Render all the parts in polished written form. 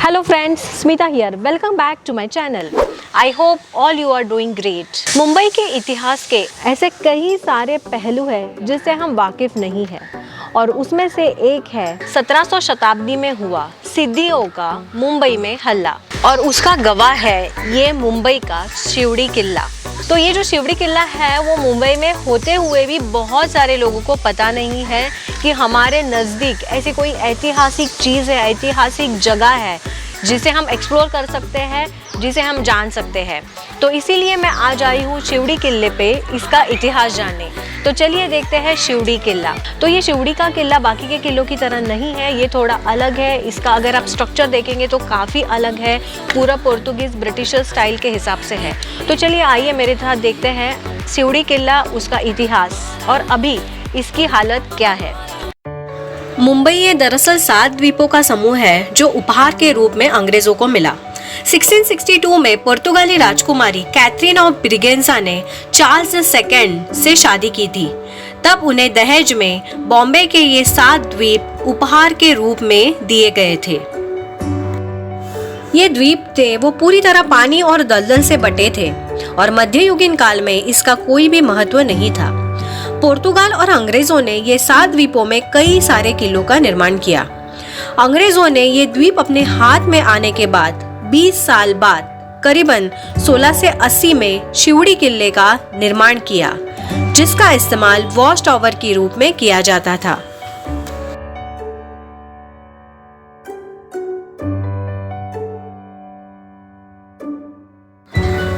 Hello friends, Smita here. Welcome back to my channel. I hope all you are doing great. Mumbai के इतिहास के ऐसे कई सारे पहलू हैं जिससे हम वाकिफ नहीं हैं और उसमें से एक है 1700 शताब्दी में हुआ सिद्दियों का मुंबई में हल्ला और उसका गवाह है ये मुंबई का शिवड़ी किला। तो ये जो शिवड़ी किला है वो मुंबई में होते हुए भी बहुत सारे लोगों को पता नहीं है कि हमारे नज़दीक ऐसी कोई ऐतिहासिक चीज़ है, ऐतिहासिक जगह है जिसे हम एक्सप्लोर कर सकते हैं, जिसे हम जान सकते हैं। तो इसीलिए मैं आज आई हूँ शिवड़ी किले पे इसका इतिहास जानने। तो चलिए देखते हैं शिवड़ी किला। तो ये शिवड़ी का किला बाकी के किलों की तरह नहीं है, ये थोड़ा अलग है। इसका अगर आप स्ट्रक्चर देखेंगे तो काफ़ी अलग है, पूरा पोर्तुगीज़ ब्रिटिशर स्टाइल के हिसाब से है। तो चलिए आइए मेरे साथ देखते हैं शिवड़ी किला, उसका इतिहास और अभी इसकी हालत क्या है। मुंबई ये दरअसल 7 द्वीपों का समूह है जो उपहार के रूप में अंग्रेजों को मिला। 1662 में पुर्तगाली राजकुमारी कैथरीन ऑफ ब्रिगेंजा ने चार्ल्स II से शादी की थी। तब उन्हें दहेज में बॉम्बे के ये 7 द्वीप उपहार के रूप में दिए गए थे। ये द्वीप थे वो पूरी तरह पानी और दलदल से बटे थे और मध्ययुगीन काल में इसका कोई भी महत्व नहीं था। पुर्तगाल और अंग्रेजों ने ये 7 द्वीपों में कई सारे किलों का निर्माण किया। अंग्रेजों ने ये द्वीप अपने हाथ में आने के बाद 20 साल बाद करीबन 1680 में शिवड़ी किले का निर्माण किया, जिसका इस्तेमाल वॉच टावर के रूप में किया जाता था।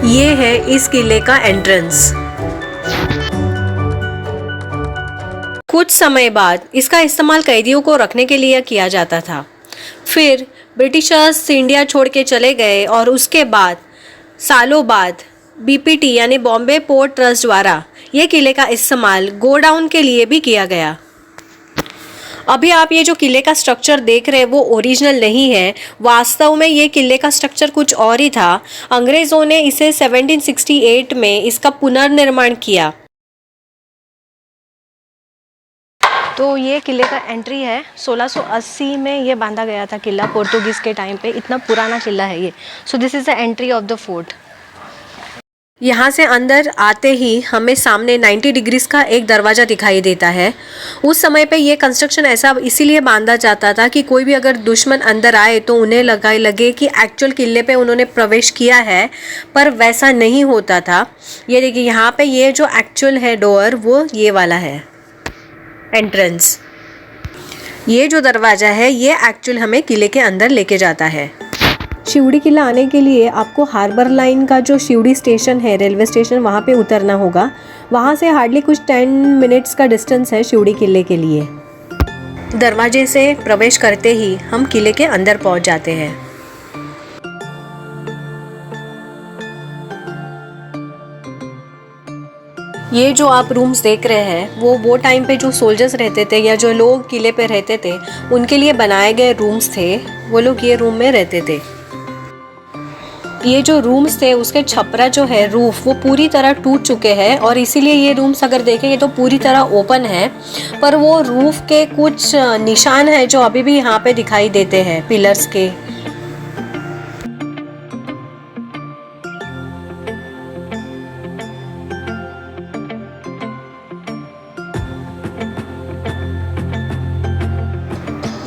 ये है इस किले का एंट्रेंस। कुछ समय बाद इसका इस्तेमाल कैदियों को रखने के लिए किया जाता था। फिर ब्रिटिशर्स इंडिया छोड़ के चले गए और उसके बाद सालों बाद BPT यानी बॉम्बे पोर्ट ट्रस्ट द्वारा ये किले का इस्तेमाल गोडाउन के लिए भी किया गया। अभी आप ये जो किले का स्ट्रक्चर देख रहे हैं वो ओरिजिनल नहीं है, वास्तव में ये किले का स्ट्रक्चर कुछ और ही था। अंग्रेज़ों ने इसे 1768 में इसका पुनर्निर्माण किया। तो ये किले का एंट्री है। 1680 में ये बांधा गया था किला, पोर्तुगीज़ के टाइम पे। इतना पुराना किला है ये। So this is the entry of the fort. यहाँ से अंदर आते ही हमें सामने 90 डिग्रीज का एक दरवाज़ा दिखाई देता है। उस समय पे ये कंस्ट्रक्शन ऐसा इसीलिए बांधा जाता था कि कोई भी अगर दुश्मन अंदर आए तो उन्हें लगे कि एक्चुअल किले पे उन्होंने प्रवेश किया है, पर वैसा नहीं होता था। ये देखिए यहाँ पे ये जो एक्चुअल है डोर वो ये वाला है एंट्रेंस। ये जो दरवाज़ा है ये एक्चुअल हमें किले के अंदर लेके जाता है। शिवड़ी किला आने के लिए आपको हार्बर लाइन का जो शिवड़ी स्टेशन है, रेलवे स्टेशन, वहाँ पे उतरना होगा। वहाँ से हार्डली कुछ 10 मिनट्स का डिस्टेंस है शिवड़ी किले के लिए। दरवाजे से प्रवेश करते ही हम किले के अंदर पहुँच जाते हैं। ये जो आप रूम्स देख रहे हैं वो टाइम पे जो सोल्जर्स रहते थे या जो लोग किले पे रहते थे उनके लिए बनाए गए रूम्स थे। वो लोग ये रूम में रहते थे। ये जो रूम्स थे उसके छपरा जो है, रूफ, वो पूरी तरह टूट चुके हैं और इसीलिए ये रूम्स अगर देखेंगे तो पूरी तरह ओपन है, पर वो रूफ के कुछ निशान है जो अभी भी यहाँ पे दिखाई देते हैं पिलर्स के।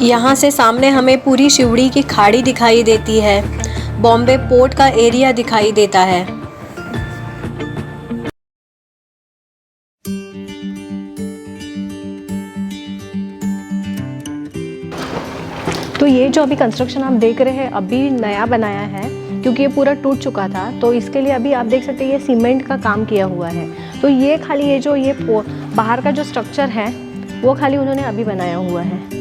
यहाँ से सामने हमें पूरी शिवड़ी की खाड़ी दिखाई देती है। बॉम्बे पोर्ट का एरिया दिखाई देता है। तो ये जो अभी कंस्ट्रक्शन आप देख रहे हैं अभी नया बनाया है, क्योंकि ये पूरा टूट चुका था। तो इसके लिए अभी आप देख सकते हैं ये सीमेंट का काम किया हुआ है। तो ये खाली ये जो ये बाहर का जो स्ट्रक्चर है वो खाली उन्होंने अभी बनाया हुआ है।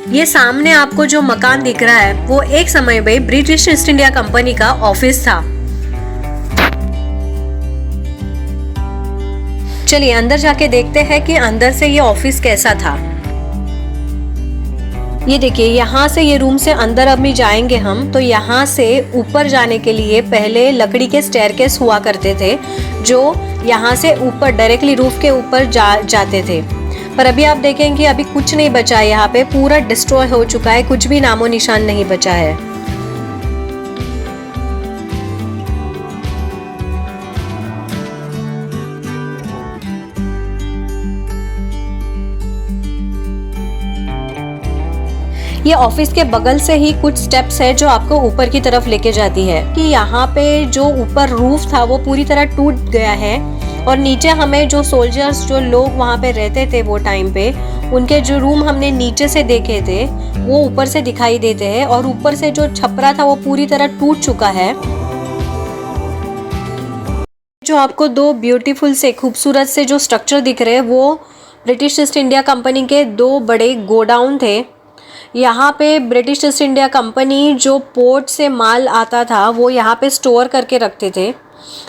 ये सामने आपको जो मकान दिख रहा है वो एक समय में ब्रिटिश ईस्ट इंडिया कंपनी का ऑफिस था। चलिए अंदर जाके देखते हैं कि अंदर से ये ऑफिस कैसा था। ये देखिए यहाँ से ये रूम से अंदर अभी जाएंगे हम, तो यहाँ से ऊपर जाने के लिए पहले लकड़ी के स्टेयरकेस हुआ करते थे जो यहाँ से ऊपर डायरेक्टली रूफ के ऊपर जाते थे। पर अभी आप देखें कि अभी कुछ नहीं बचा है, यहाँ पे पूरा डिस्ट्रॉय हो चुका है, कुछ भी नामो निशान नहीं बचा है। ये ऑफिस के बगल से ही कुछ स्टेप्स है जो आपको ऊपर की तरफ लेके जाती है कि यहाँ पे जो ऊपर रूफ था वो पूरी तरह टूट गया है और नीचे हमें जो सोल्जर्स जो लोग वहाँ पे रहते थे वो टाइम पे, उनके जो रूम हमने नीचे से देखे थे वो ऊपर से दिखाई देते हैं और ऊपर से जो छपरा था वो पूरी तरह टूट चुका है। जो आपको दो ब्यूटीफुल से खूबसूरत से जो स्ट्रक्चर दिख रहे हैं वो ब्रिटिश ईस्ट इंडिया कंपनी के दो बड़े गोडाउन थे। यहाँ पे ब्रिटिश ईस्ट इंडिया कंपनी जो पोर्ट से माल आता था वो यहाँ पे स्टोर करके रखते थे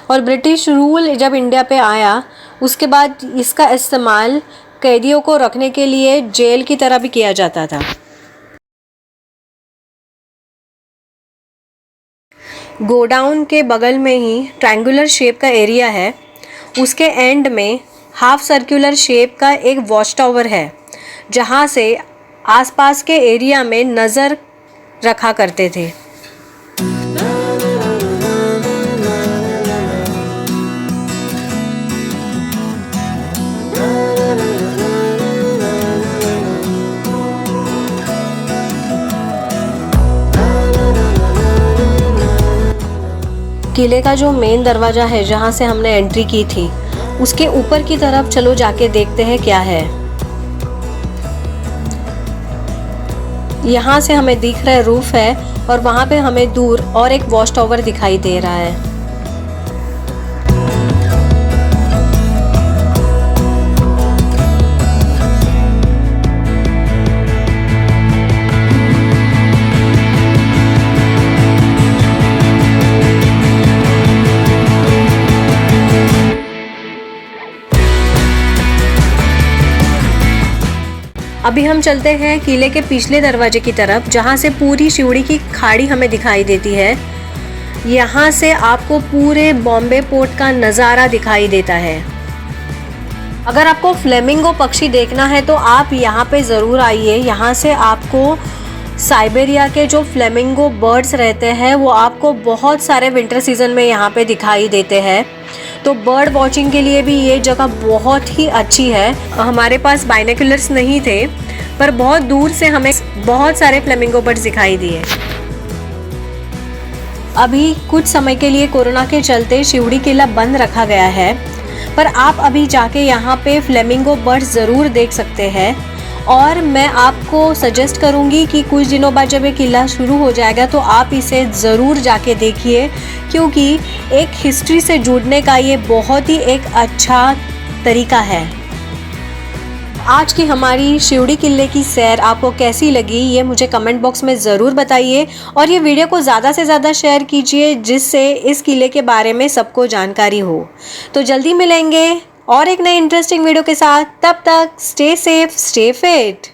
और ब्रिटिश रूल जब इंडिया पे आया उसके बाद इसका इस्तेमाल कैदियों को रखने के लिए जेल की तरह भी किया जाता था। गोडाउन के बगल में ही ट्रायंगुलर शेप का एरिया है, उसके एंड में हाफ सर्कुलर शेप का एक वॉच टावर है जहाँ से आसपास के एरिया में नज़र रखा करते थे। किले का जो मेन दरवाज़ा है जहाँ से हमने एंट्री की थी उसके ऊपर की तरफ चलो जाके देखते हैं क्या है। यहाँ से हमें दिख रहा है रूफ है और वहाँ पे हमें दूर और एक वॉच टावर दिखाई दे रहा है। अभी हम चलते हैं किले के पिछले दरवाजे की तरफ जहाँ से पूरी शिवड़ी की खाड़ी हमें दिखाई देती है। यहाँ से आपको पूरे बॉम्बे पोर्ट का नज़ारा दिखाई देता है। अगर आपको फ्लेमिंगो पक्षी देखना है तो आप यहाँ पे ज़रूर आइए। यहाँ से आपको साइबेरिया के जो फ्लेमिंगो बर्ड्स रहते हैं वो आपको बहुत सारे विंटर सीजन में यहाँ पे दिखाई देते हैं। तो बर्ड वॉचिंग के लिए भी ये जगह बहुत ही अच्छी है। हमारे पास बाइनोकुलर्स नहीं थे पर बहुत दूर से हमें बहुत सारे फ्लेमिंगो बर्ड्स दिखाई दिए। अभी कुछ समय के लिए कोरोना के चलते शिवड़ी किला बंद रखा गया है पर आप अभी जाके यहाँ पे फ्लेमिंगो बर्ड्स ज़रूर देख सकते हैं और मैं आपको सजेस्ट करूँगी कि कुछ दिनों बाद जब ये किला शुरू हो जाएगा तो आप इसे ज़रूर जाके देखिए क्योंकि एक हिस्ट्री से जुड़ने का ये बहुत ही एक अच्छा तरीका है। आज की हमारी शिवड़ी किले की सैर आपको कैसी लगी ये मुझे कमेंट बॉक्स में ज़रूर बताइए और ये वीडियो को ज़्यादा से ज़्यादा शेयर कीजिए जिससे इस किले के बारे में सबको जानकारी हो। तो जल्दी मिलेंगे और एक नई इंटरेस्टिंग वीडियो के साथ। तब तक स्टे सेफ, स्टे फिट।